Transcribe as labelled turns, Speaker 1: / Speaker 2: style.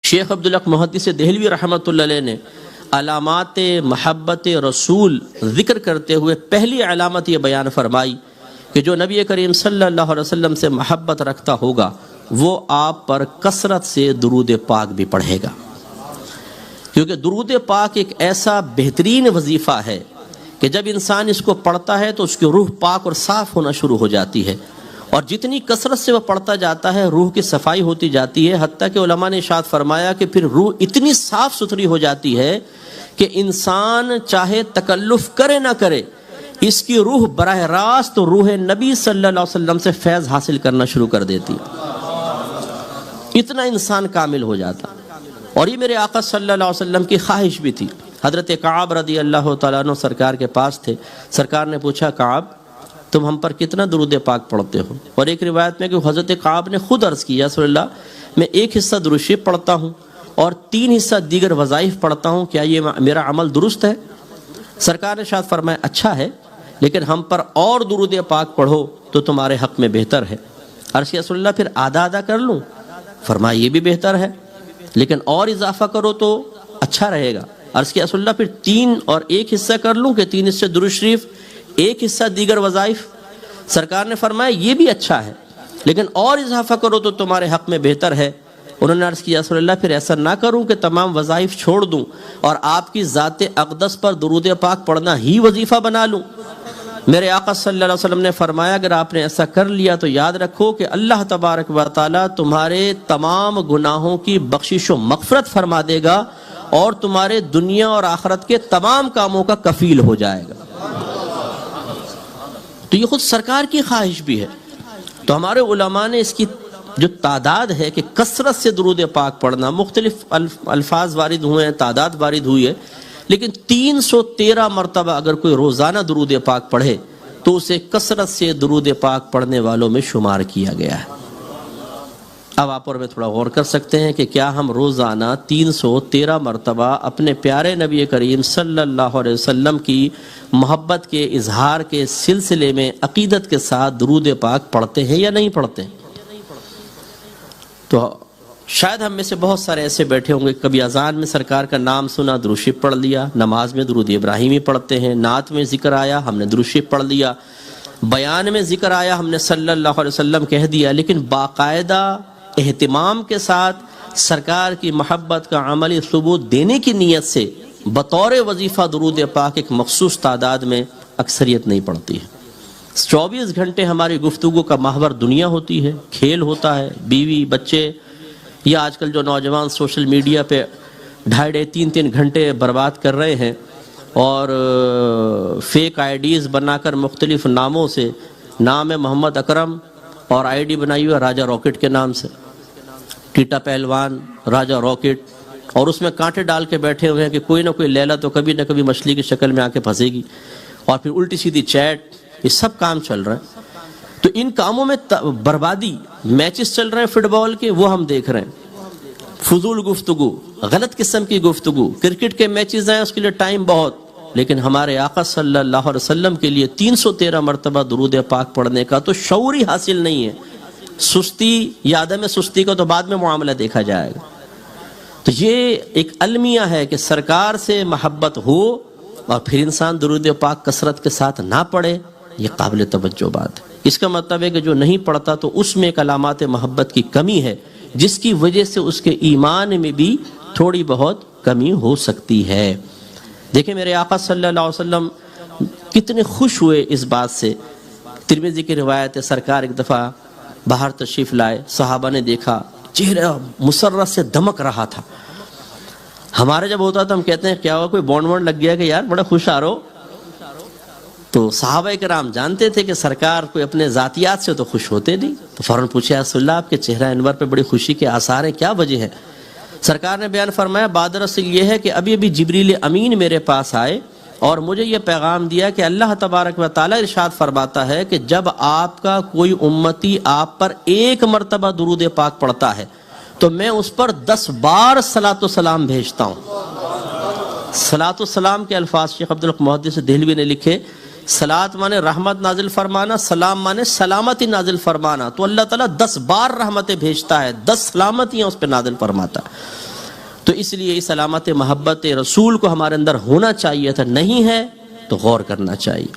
Speaker 1: شیخ عبدالحق محدث دہلوی رحمۃ اللہ علیہ نے علامات محبت رسول ذکر کرتے ہوئے پہلی علامت یہ بیان فرمائی کہ جو نبی کریم صلی اللہ علیہ وسلم سے محبت رکھتا ہوگا وہ آپ پر کثرت سے درود پاک بھی پڑھے گا، کیونکہ درود پاک ایک ایسا بہترین وظیفہ ہے کہ جب انسان اس کو پڑھتا ہے تو اس کی روح پاک اور صاف ہونا شروع ہو جاتی ہے، اور جتنی کثرت سے وہ پڑھتا جاتا ہے روح کی صفائی ہوتی جاتی ہے، حتیٰ کہ علماء نے ارشاد فرمایا کہ پھر روح اتنی صاف ستھری ہو جاتی ہے کہ انسان چاہے تکلف کرے نہ کرے اس کی روح براہ راست روح نبی صلی اللہ علیہ وسلم سے فیض حاصل کرنا شروع کر دیتی ہے، اتنا انسان کامل ہو جاتا۔ اور یہ میرے آقا صلی اللہ علیہ وسلم کی خواہش بھی تھی۔ حضرت کعب رضی اللہ تعالیٰ عنہ سرکار کے پاس تھے، سرکار نے پوچھا کعب تم ہم پر کتنا درود پاک پڑھتے ہو؟ اور ایک روایت میں کہ حضرت کعب نے خود عرض کیا رسول اللہ میں ایک حصہ درود شریف پڑھتا ہوں اور 3 حصہ دیگر وظائف پڑھتا ہوں، کیا یہ میرا عمل درست ہے؟ سرکار نے شاید فرمایا اچھا ہے، لیکن ہم پر اور درود پاک پڑھو تو تمہارے حق میں بہتر ہے۔ عرض کیا رسول اللہ پھر آدھا آدھا کر لوں؟ فرمایا یہ بھی بہتر ہے، لیکن اور اضافہ کرو تو اچھا رہے گا۔ عرض کیا رسول اللہ پھر 3 اور 1 حصہ کر لوں کہ 3 حصے درود شریف 1 حصہ دیگر وظائف؟ سرکار نے فرمایا یہ بھی اچھا ہے، لیکن اور اضافہ کرو تو تمہارے حق میں بہتر ہے۔ انہوں نے عرض کیا رسول اللہ پھر ایسا نہ کروں کہ تمام وظائف چھوڑ دوں اور آپ کی ذات اقدس پر درود پاک پڑھنا ہی وظیفہ بنا لوں؟ میرے آقا صلی اللہ علیہ وسلم نے فرمایا اگر آپ نے ایسا کر لیا تو یاد رکھو کہ اللہ تبارک و تعالیٰ تمہارے تمام گناہوں کی بخشش و مغفرت فرما دے گا اور تمہارے دنیا اور آخرت کے تمام کاموں کا کفیل ہو جائے گا۔ تو یہ خود سرکار کی خواہش بھی ہے۔ تو ہمارے علماء نے اس کی جو تعداد ہے کہ کثرت سے درود پاک پڑھنا، مختلف الفاظ وارد ہوئے ہیں، تعداد وارد ہوئی ہے، لیکن 313 مرتبہ اگر کوئی روزانہ درود پاک پڑھے تو اسے کثرت سے درود پاک پڑھنے والوں میں شمار کیا گیا ہے۔ اب آپ اور میں تھوڑا غور کر سکتے ہیں کہ کیا ہم روزانہ 313 مرتبہ اپنے پیارے نبی کریم صلی اللہ علیہ وسلم کی محبت کے اظہار کے سلسلے میں عقیدت کے ساتھ درود پاک پڑھتے ہیں یا نہیں پڑھتے ہیں؟ تو شاید ہم میں سے بہت سارے ایسے بیٹھے ہوں گے کبھی اذان میں سرکار کا نام سنا درود شریف پڑھ لیا، نماز میں درود ابراہیمی پڑھتے ہیں، نعت میں ذکر آیا ہم نے درود شریف پڑھ لیا، بیان میں ذکر آیا ہم نے صلی اللہ علیہ وسلم کہہ دیا، لیکن باقاعدہ اہتمام کے ساتھ سرکار کی محبت کا عملی ثبوت دینے کی نیت سے بطور وظیفہ درود پاک ایک مخصوص تعداد میں اکثریت نہیں پڑھتی ہے۔ 24 گھنٹے ہماری گفتگو کا محور دنیا ہوتی ہے، کھیل ہوتا ہے، بیوی بچے، یا آج کل جو نوجوان سوشل میڈیا پہ 2.5-3 گھنٹے برباد کر رہے ہیں اور فیک آئی ڈیز بنا کر مختلف ناموں سے، نام ہے محمد اکرم اور آئی ڈی بنائی ہوئی ہے راجہ راکٹ کے نام سے، ٹیٹا پہلوان راجہ راکٹ، اور اس میں کانٹے ڈال کے بیٹھے ہوئے ہیں کہ کوئی نہ کوئی لیلا تو کبھی نہ کبھی مچھلی کی شکل میں آ کے پھنسے گی، اور پھر الٹی سیدھی چیٹ، یہ سب کام چل رہا ہے۔ تو ان کاموں میں بربادی، میچز چل رہے ہیں فٹ بال کے وہ ہم دیکھ رہے ہیں، فضول گفتگو، غلط قسم کی گفتگو، کرکٹ کے میچز ہیں اس کے لیے ٹائم بہت، لیکن ہمارے آقا صلی اللہ علیہ وسلم کے لیے 313 مرتبہ درود پاک پڑھنے کا تو شعور ہی حاصل نہیں ہے۔ سستی یا عدم سستی کا تو بعد میں معاملہ دیکھا جائے گا۔ تو یہ ایک المیہ ہے کہ سرکار سے محبت ہو اور پھر انسان درود پاک کثرت کے ساتھ نہ پڑھے، یہ قابل توجہ بات ہے۔ اس کا مطلب ہے کہ جو نہیں پڑھتا تو اس میں ایک علامات محبت کی کمی ہے، جس کی وجہ سے اس کے ایمان میں بھی تھوڑی بہت کمی ہو سکتی ہے۔ دیکھیں میرے آقا صلی اللہ علیہ وسلم کتنے خوش ہوئے اس بات سے۔ ترمذی کی روایت ہے سرکار ایک دفعہ باہر تشریف لائے، صحابہ نے دیکھا چہرہ مسرت سے دمک رہا تھا۔ ہمارے جب ہوتا تو ہم کہتے ہیں کیا ہوا کوئی بونڈ وونڈ لگ گیا کہ یار بڑا خوش آ رہو، تو صحابہ کرام جانتے تھے کہ سرکار کوئی اپنے ذاتیات سے تو خوش ہوتے نہیں، تو فوراً پوچھا یا رسول اللہ آپ کے چہرہ انور پہ بڑی خوشی کے آثار ہیں، کیا وجہ ہے؟ سرکار نے بیان فرمایا بادرسل یہ ہے کہ ابھی ابھی جبریل امین میرے پاس آئے اور مجھے یہ پیغام دیا کہ اللہ تبارک و تعالیٰ ارشاد فرماتا ہے کہ جب آپ کا کوئی امتی آپ پر 1 مرتبہ درود پاک پڑھتا ہے تو میں اس پر 10 بار صلاۃ و سلام بھیجتا ہوں۔ صلاۃ و سلام کے الفاظ شیخ عبدالحق محدث دہلوی نے لکھے، صلاۃ مانے رحمت نازل فرمانا، سلام مانے سلامتی نازل فرمانا، تو اللہ تعالیٰ 10 بار رحمتیں بھیجتا ہے، 10 سلامتیاں اس پہ نازل فرماتا ہے۔ تو اس لیے اس علامت محبت رسول کو ہمارے اندر ہونا چاہیے تھا، نہیں ہے تو غور کرنا چاہیے۔